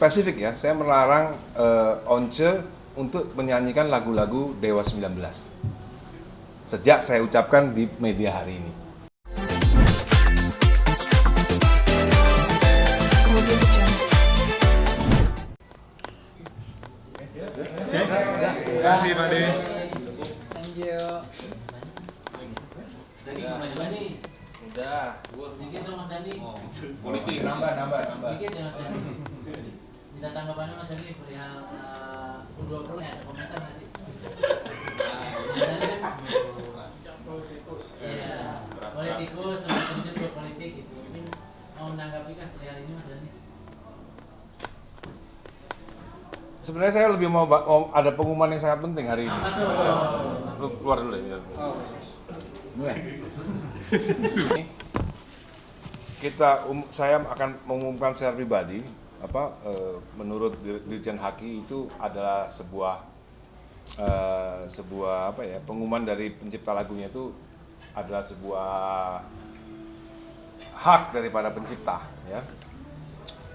spesifik ya, saya melarang Once untuk menyanyikan lagu-lagu Dewa 19. Sejak saya ucapkan di media hari ini. Terima kasih Pak De. Thank you. Dani gimana nih? Udah. Dikit dong Mas Dani. Politik nambah. Dikit ya Mas Dani. Minta tanggapannya Mas Dani perihal U20 ya, ada komentar nggak sih? Mas Dani kan iya, politikus sama kemudian berpolitik gitu. Mungkin mau menanggapi kan perihal ini Mas Dani? Sebenarnya saya lebih mau ada pengumuman yang sangat penting hari ini. Apa tuh? Lu keluar dulu ya. Saya akan mengumumkan secara pribadi menurut Dirjen Haki itu adalah sebuah pengumuman dari pencipta lagunya itu adalah sebuah hak daripada pencipta ya.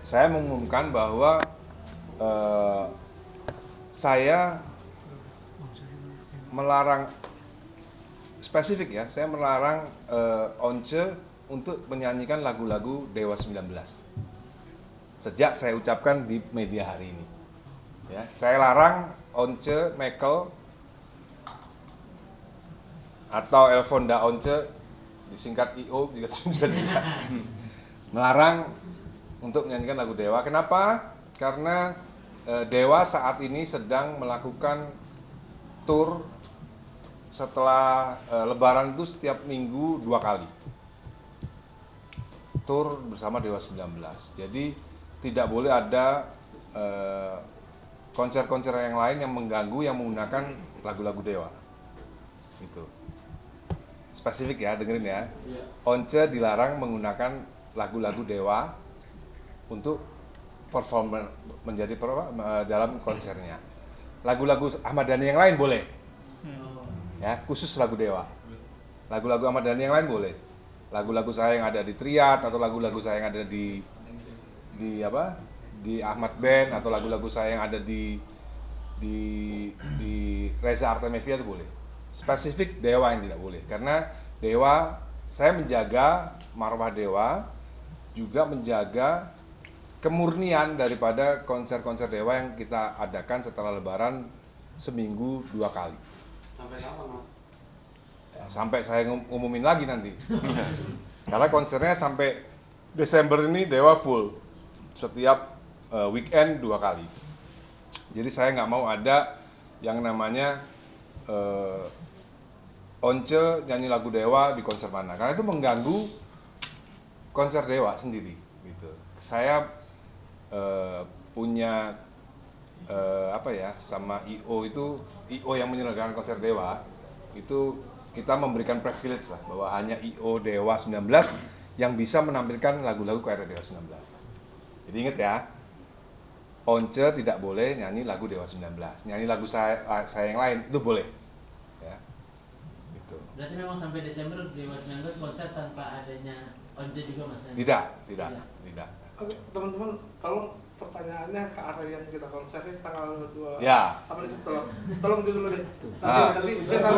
Saya mengumumkan bahwa saya melarang spesifik ya, saya melarang Once untuk menyanyikan lagu-lagu Dewa 19. Sejak saya ucapkan di media hari ini. Ya, saya larang Once Mekel atau Elfonda Once, disingkat IO juga bisa juga. Melarang untuk menyanyikan lagu Dewa. Kenapa? Karena Dewa saat ini sedang melakukan tour setelah Lebaran itu setiap minggu 2 kali. Tour bersama Dewa 19. Jadi tidak boleh ada konser-konser yang lain yang mengganggu yang menggunakan lagu-lagu Dewa. Gitu. Spesifik ya, dengerin ya. Once dilarang menggunakan lagu-lagu Dewa untuk perform menjadi dalam konsernya. Lagu-lagu Ahmad Dhani yang lain boleh. Ya, khusus lagu Dewa. Lagu-lagu Ahmad Dhani yang lain boleh. Lagu-lagu saya yang ada di Triad atau lagu-lagu saya yang ada di Ahmad Band atau lagu-lagu saya yang ada di Reza Artamevia itu boleh. Spesifik Dewa yang tidak boleh. Karena Dewa, saya menjaga marwah Dewa, juga menjaga kemurnian daripada konser-konser Dewa yang kita adakan setelah Lebaran seminggu 2 kali. Sampai kapan Mas? Ya, sampai saya ngumumin lagi nanti. Karena konsernya sampai Desember ini Dewa full. Setiap weekend 2 kali. Jadi saya nggak mau ada yang namanya Once nyanyi lagu Dewa di konser mana. Karena itu mengganggu konser Dewa sendiri. Gitu. Saya punya sama IO yang menyelenggarakan konser Dewa itu kita memberikan privilege lah bahwa hanya IO Dewa 19 yang bisa menampilkan lagu-lagu KRI Dewa 19. Jadi ingat ya, Once tidak boleh nyanyi lagu Dewa 19, nyanyi lagu saya yang lain itu boleh. Ya, gitu. Berarti memang sampai Desember Dewa 19 konser tanpa adanya Once juga Mas Dani? Tidak. Oke, teman-teman, tolong pertanyaannya ke arah yang kita konsernya tanggal 2. Ya. Apa itu tolong dulu deh. Nanti kita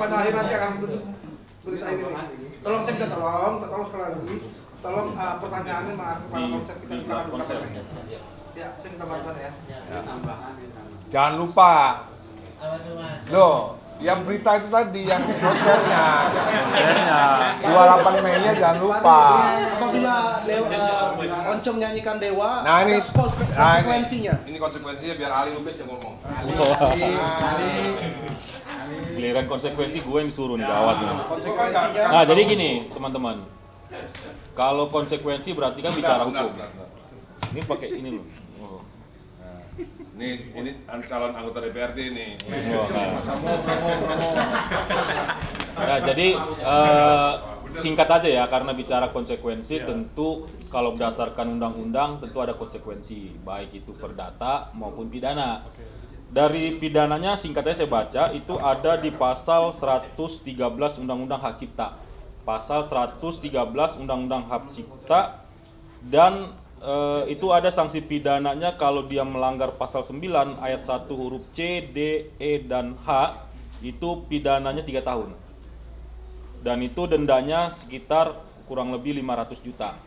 pada akhir nanti akan tutup berita ini. Tolong saya minta tolong sekali lagi. Tolong pertanyaannya mengarah pada konser kita di tanggal 2. Ya, saya minta bantuan ya. Jangan lupa. Apa tuh Mas? Loh, yang berita itu tadi yang konsernya 28 Mei-nya jangan lupa. Apabila Once menyanyikan Dewa, Nah ini konsekuensinya. Ini konsekuensinya biar Ali Lubis yang ngomong. Giliran konsekuensi gue yang disuruh nih, gawat nih. Konsekuensinya. Nah, jadi gini, teman-teman. Kalau konsekuensi berarti kan bicara hukum. Ini pakai ini loh. Oh. Ini calon anggota DPRD nih. Nah, jadi singkat aja ya, karena bicara konsekuensi tentu kalau berdasarkan undang-undang tentu ada konsekuensi, baik itu perdata maupun pidana. Dari pidananya singkatnya saya baca itu ada di pasal 113 Undang-Undang Hak Cipta. Pasal 113 Undang-Undang Hak Cipta dan itu ada sanksi pidananya kalau dia melanggar pasal 9 ayat 1 huruf C, D, E, dan H, itu pidananya 3 tahun. Dan itu dendanya sekitar kurang lebih 500 juta.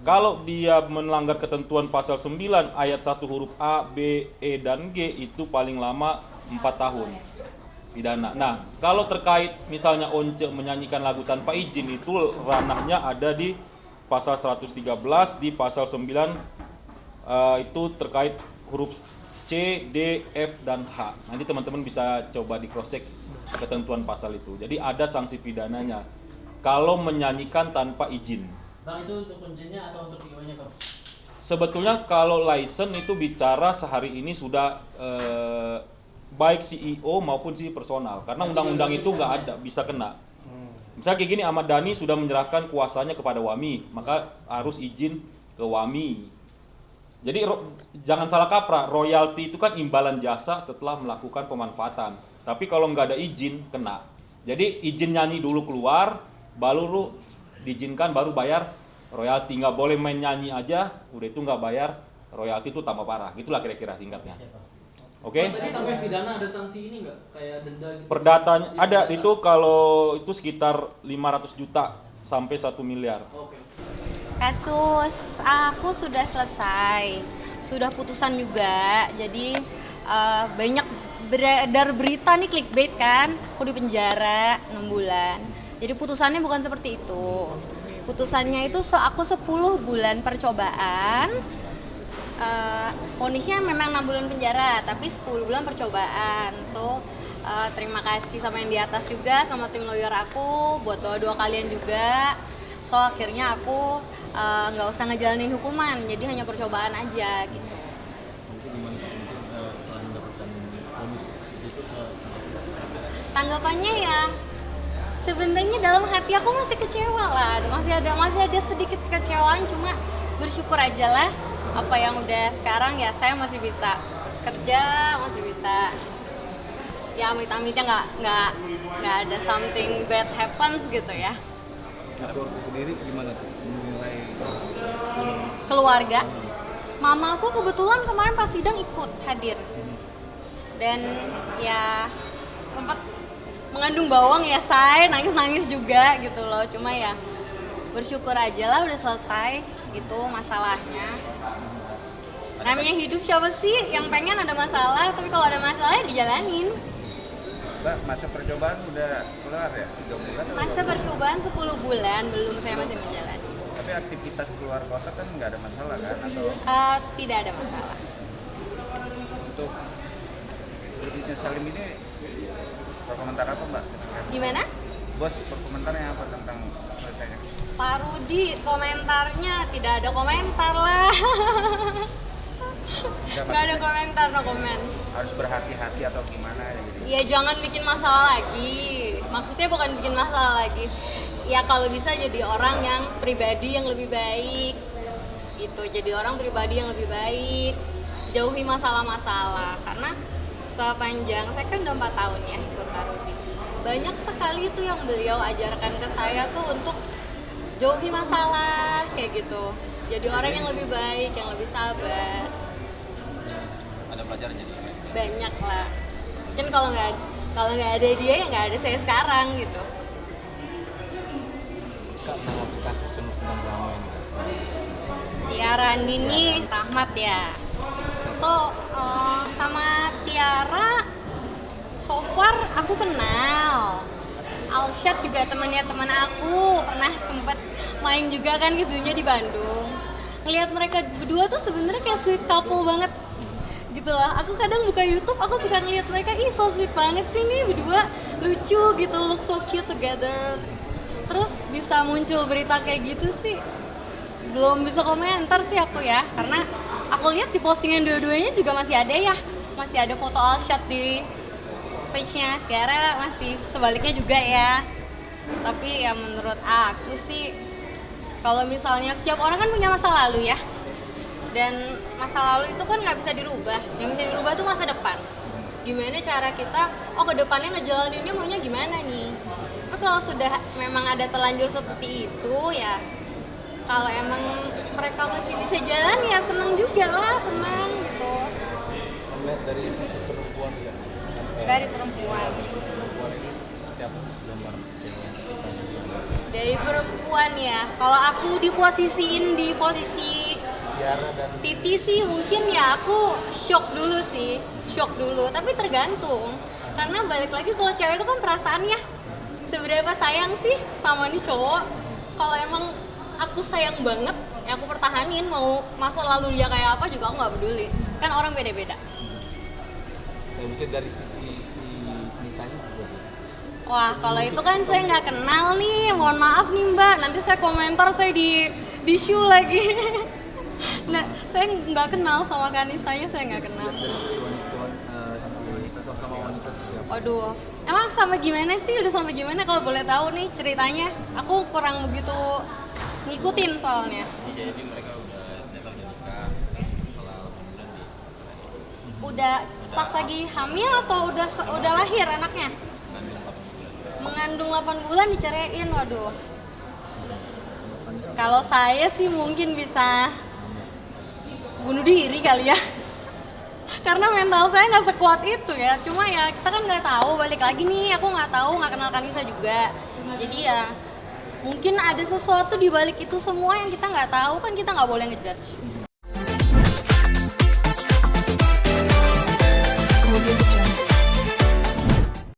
Kalau dia melanggar ketentuan pasal 9 ayat 1 huruf A, B, E, dan G, itu paling lama 4 tahun pidana. Nah, kalau terkait misalnya Once menyanyikan lagu tanpa izin, itu ranahnya ada di pasal 113, di pasal 9 itu terkait huruf C, D, F, dan H. Nanti teman-teman bisa coba di cross check ketentuan pasal itu. Jadi ada sanksi pidananya kalau menyanyikan tanpa izin. Bang, itu untuk kuncinya atau untuk videonya, Bang? Sebetulnya kalau license itu bicara sehari ini sudah baik CEO maupun si personal, karena undang-undang itu nggak ada bisa kena. Misalnya kayak gini, Ahmad Dhani sudah menyerahkan kuasanya kepada WAMI, maka harus izin ke WAMI. Jadi jangan salah kaprah, royalti itu kan imbalan jasa setelah melakukan pemanfaatan. Tapi kalau nggak ada izin, kena. Jadi izin nyanyi dulu keluar, baru diizinkan, baru bayar royalti. Nggak boleh main nyanyi aja, udah itu nggak bayar royalti, itu tambah parah. Gitulah kira-kira singkatnya. Oke? Tadi sampai pidana ada sanksi ini nggak? Kayak denda gitu? Perdatanya ada, itu kalau itu sekitar 500 juta sampai 1 miliar. Oke. Kasus aku sudah selesai, sudah putusan juga. Jadi banyak beredar berita nih, clickbait kan, aku di penjara 6 bulan. Jadi putusannya bukan seperti itu. Putusannya itu aku 10 bulan percobaan. Vonisnya memang 6 bulan penjara, tapi 10 bulan percobaan. So terima kasih sama yang di atas juga, sama tim lawyer aku, buat doa-doa kalian juga. So akhirnya aku nggak usah ngejalanin hukuman, jadi hanya percobaan aja gitu. Tanggapannya ya, sebenarnya dalam hati aku masih kecewa lah, masih ada sedikit kekecewaan, cuma bersyukur aja lah. Apa yang udah sekarang ya, saya masih bisa kerja, masih bisa ya, amit-amitnya nggak ada something bad happens gitu ya. Keluarga sendiri gimana tuh menilai Keluarga, mama aku kebetulan kemarin pas sidang ikut hadir, dan ya sempat mengandung bawang ya, saya nangis juga gitu loh. Cuma ya bersyukur aja lah udah selesai gitu masalahnya. Namanya hidup, siapa sih yang pengen ada masalah, tapi kalau ada masalah ya dijalanin. Mbak, masa percobaan udah keluar ya? 3 bulan? Masa percobaan 10 bulan, belum, saya masih menjalani. Tapi aktivitas keluar kota kan nggak ada masalah kan? Atau Tidak ada masalah. untuk Rudina Salim ini berkomentar apa Mbak? Gimana? Bos berkomentarnya apa tentang selesainya? Pak Rudi komentarnya tidak ada komentar lah. Nggak ada komentar, no komen. Harus berhati-hati atau gimana ya gitu? Ya jangan bikin masalah lagi. Maksudnya bukan bikin masalah lagi. Ya kalau bisa jadi orang yang pribadi yang lebih baik. Gitu, jadi orang pribadi yang lebih baik. Jauhi masalah-masalah. Karena sepanjang, saya kan udah 4 tahun ya ikut Pak Rudi. Banyak sekali itu yang beliau ajarkan ke saya tuh untuk jauhi masalah kayak gitu. Jadi orang yang lebih baik, yang lebih sabar. Ada pelajaran jadi? Banyak lah. Kan kalau nggak ada dia ya nggak ada saya sekarang gitu. Kak, mengenai kasus yang sedang ramai ini. Tiara Andini, Ahmad ya. So sama Tiara, so far aku kenal. Alshad juga teman aku, pernah sempet main juga kan ke zoo-nya di Bandung. Ngelihat mereka berdua tuh sebenarnya kayak sweet couple banget. Gitu lah, aku kadang buka YouTube, aku suka ngeliat mereka, ih so sweet banget sih nih berdua, lucu gitu, look so cute together. Terus bisa muncul berita kayak gitu sih, belum bisa komentar sih aku ya, karena aku lihat di postingan dua-duanya juga masih ada ya, masih ada foto Alshad di page-nya, Tiara masih, sebaliknya juga ya. Tapi ya menurut aku sih, kalau misalnya setiap orang kan punya masa lalu ya, dan masa lalu itu kan nggak bisa dirubah, yang bisa dirubah tuh masa depan. Gimana cara kita, ke depannya ngejalaninnya maunya gimana nih. Tapi kalau sudah memang ada terlanjur seperti itu ya kalau emang mereka masih bisa jalan ya seneng juga lah, seneng gitu. Melihat dari sisi perempuan ya. Dari perempuan. Perempuan ini seperti apa sih gambar cewek? Dari perempuan ya, kalau aku diposisiin di posisi Tiara dan Titi sih mungkin ya aku shock dulu sih, shock dulu. Tapi tergantung, karena balik lagi kalau cewek itu kan perasaan ya. Seberapa sayang sih sama nih cowok? Kalau emang aku sayang banget, ya aku pertahanin. Mau masa lalu dia kayak apa juga aku nggak peduli. Kan orang beda-beda. ya, mungkin dari sisi si Nisanya juga. Wah, kalau itu kan saya nggak kenal nih. Mohon maaf nih Mbak, nanti saya komentar saya di show lagi. Nah, saya nggak kenal sama Kanisanya, saya nggak kenal. Dari sisi wanita, sama wanita seperti apa? Waduh, emang sama gimana sih? Udah sama gimana kalau boleh tahu nih ceritanya? Aku kurang begitu ngikutin soalnya. Jadi mereka udah nikah setelah 8 bulan di Udah pas lagi hamil atau udah lahir anaknya? Mengandung 8 bulan diceraiin, waduh. Kalau saya sih mungkin bisa bunuh diri kali ya. Karena mental saya nggak sekuat itu ya. Cuma ya kita kan nggak tahu, balik lagi nih aku nggak tahu, nggak kenal Kanisa juga. Jadi ya mungkin ada sesuatu di balik itu semua yang kita nggak tahu, kan kita nggak boleh ngejudge.